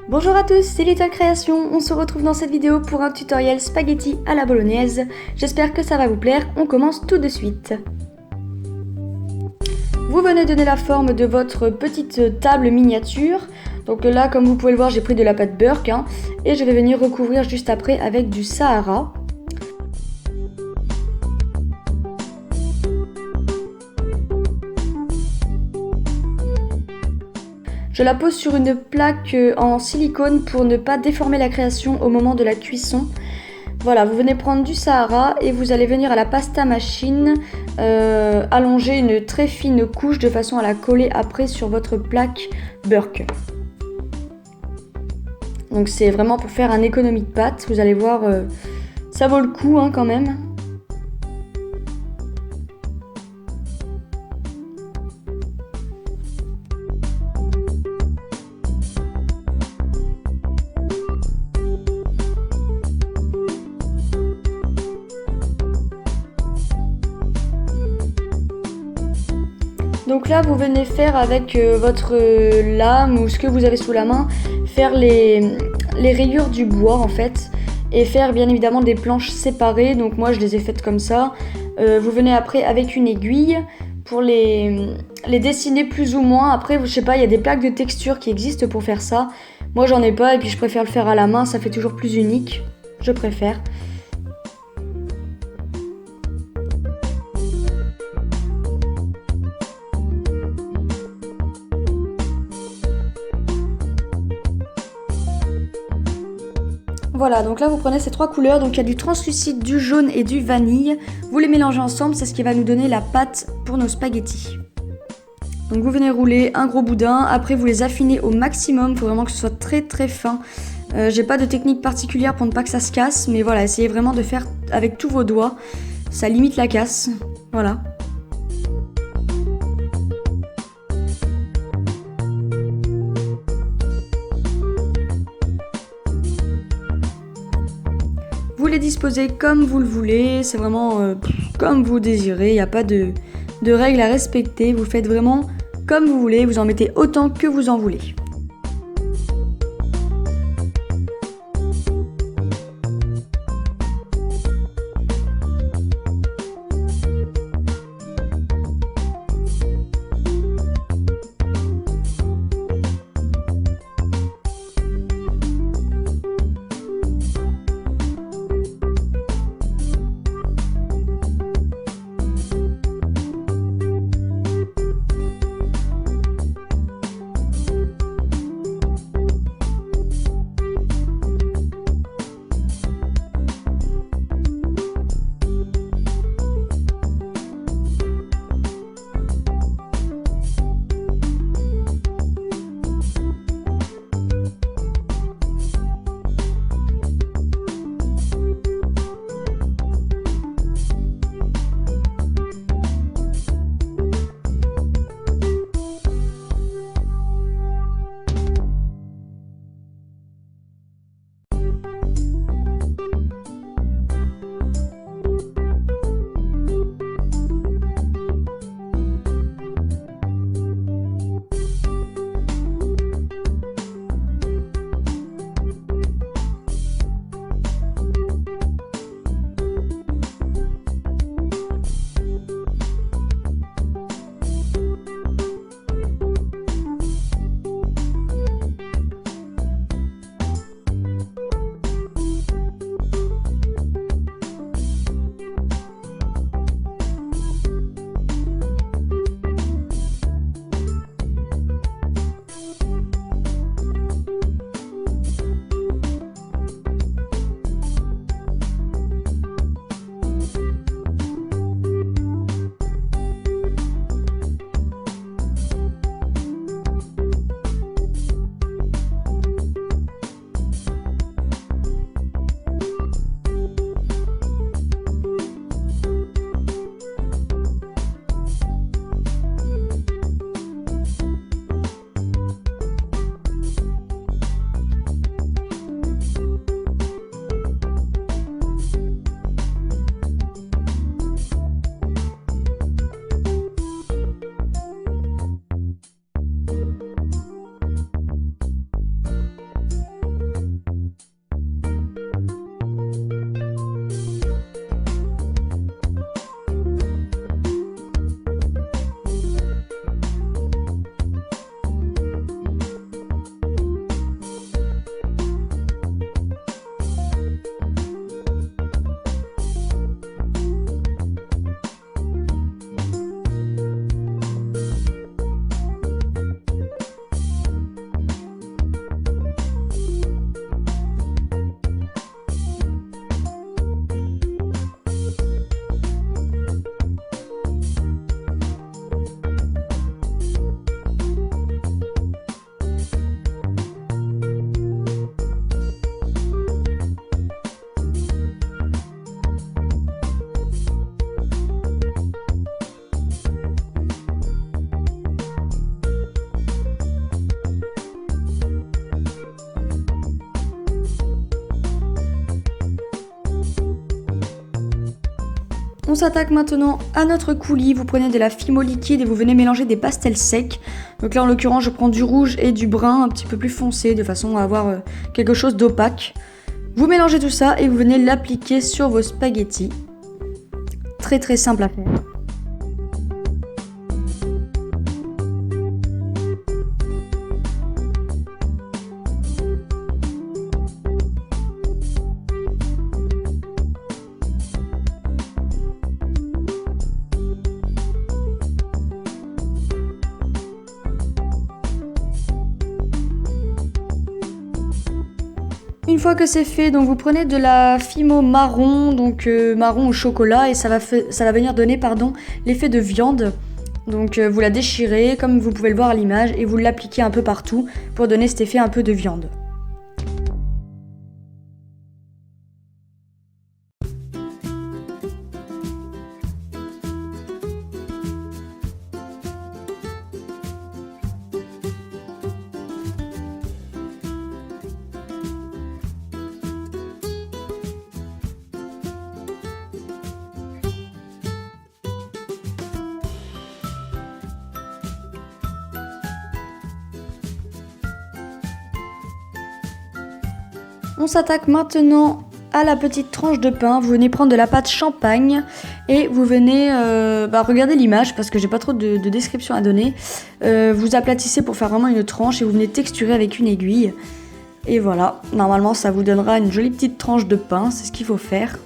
Bonjour à tous, c'est Little Création, on se retrouve dans cette vidéo pour un tutoriel spaghetti à la bolognaise. J'espère que ça va vous plaire, on commence tout de suite. Vous venez donner la forme de votre petite table miniature. Donc là, comme vous pouvez le voir, j'ai pris de la pâte Burke et je vais venir recouvrir juste après avec du Sahara. Je la pose sur une plaque en silicone pour ne pas déformer la création au moment de la cuisson. Voilà, vous venez prendre du Sahara et vous allez venir à la pasta machine allonger une très fine couche de façon à la coller après sur votre plaque Burke. Donc c'est vraiment pour faire un économie de pâte, vous allez voir, ça vaut le coup quand même. Donc là, vous venez faire avec votre lame ou ce que vous avez sous la main, faire les rayures du bois en fait, et faire bien évidemment des planches séparées. Donc moi, je les ai faites comme ça. Vous venez après avec une aiguille pour les dessiner plus ou moins. Après, je sais pas, il y a des plaques de texture qui existent pour faire ça. Moi, j'en ai pas et puis je préfère le faire à la main, ça fait toujours plus unique. Je préfère. Voilà, donc là vous prenez ces trois couleurs, donc il y a du translucide, du jaune et du vanille. Vous les mélangez ensemble, c'est ce qui va nous donner la pâte pour nos spaghettis. Donc vous venez rouler un gros boudin, après vous les affinez au maximum, il faut vraiment que ce soit très très fin. J'ai pas de technique particulière pour ne pas que ça se casse, mais voilà, essayez vraiment de faire avec tous vos doigts, ça limite la casse, voilà. Vous les disposez comme vous le voulez, c'est vraiment comme vous désirez, il n'y a pas de règles à respecter, vous faites vraiment comme vous voulez, vous en mettez autant que vous en voulez. On s'attaque maintenant à notre coulis. Vous prenez de la fimo liquide et vous venez mélanger des pastels secs. Donc là en l'occurrence je prends du rouge et du brun un petit peu plus foncé de façon à avoir quelque chose d'opaque. Vous mélangez tout ça et vous venez l'appliquer sur vos spaghettis. Très très simple à faire. Une fois que c'est fait, donc vous prenez de la fimo marron, donc marron au chocolat, et ça va venir donner l'effet de viande. Donc vous la déchirez comme vous pouvez le voir à l'image et vous l'appliquez un peu partout pour donner cet effet un peu de viande. On s'attaque maintenant à la petite tranche de pain. Vous venez prendre de la pâte champagne et vous venez regarder l'image parce que j'ai pas trop de description à donner. Vous aplatissez pour faire vraiment une tranche et vous venez texturer avec une aiguille. Et voilà, normalement ça vous donnera une jolie petite tranche de pain, c'est ce qu'il faut faire.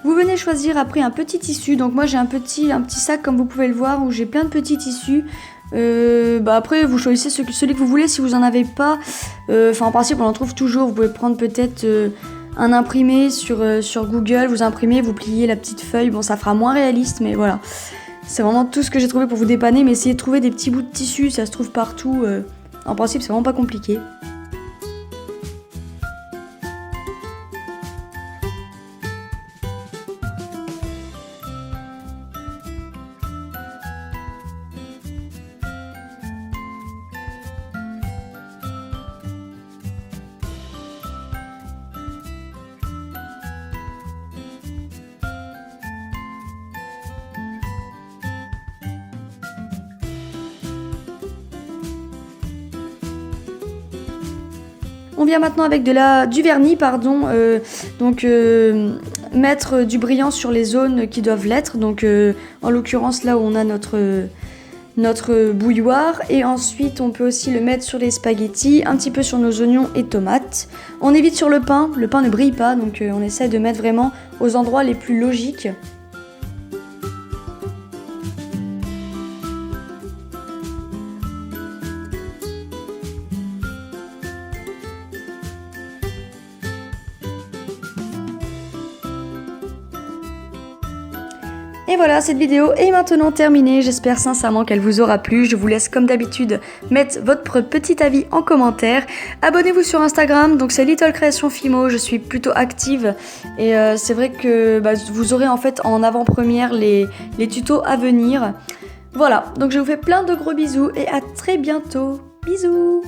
Vous venez choisir après un petit tissu, donc moi j'ai un petit sac comme vous pouvez le voir où j'ai plein de petits tissus. Après vous choisissez celui que vous voulez si vous en avez pas. En principe on en trouve toujours, vous pouvez prendre peut-être un imprimé sur Google, vous imprimez, vous pliez la petite feuille, bon ça fera moins réaliste mais voilà. C'est vraiment tout ce que j'ai trouvé pour vous dépanner, mais essayez de trouver des petits bouts de tissu, ça se trouve partout. En principe c'est vraiment pas compliqué. On vient maintenant avec du vernis, mettre du brillant sur les zones qui doivent l'être. Donc en l'occurrence là où on a notre bouilloire. Et ensuite on peut aussi le mettre sur les spaghettis, un petit peu sur nos oignons et tomates. On évite sur le pain ne brille pas, donc on essaie de mettre vraiment aux endroits les plus logiques. Et voilà, cette vidéo est maintenant terminée, j'espère sincèrement qu'elle vous aura plu. Je vous laisse comme d'habitude mettre votre petit avis en commentaire. Abonnez-vous sur Instagram, donc c'est Little Creation Fimo, je suis plutôt active. Et c'est vrai que vous aurez en fait en avant-première les tutos à venir. Voilà, donc je vous fais plein de gros bisous et à très bientôt. Bisous!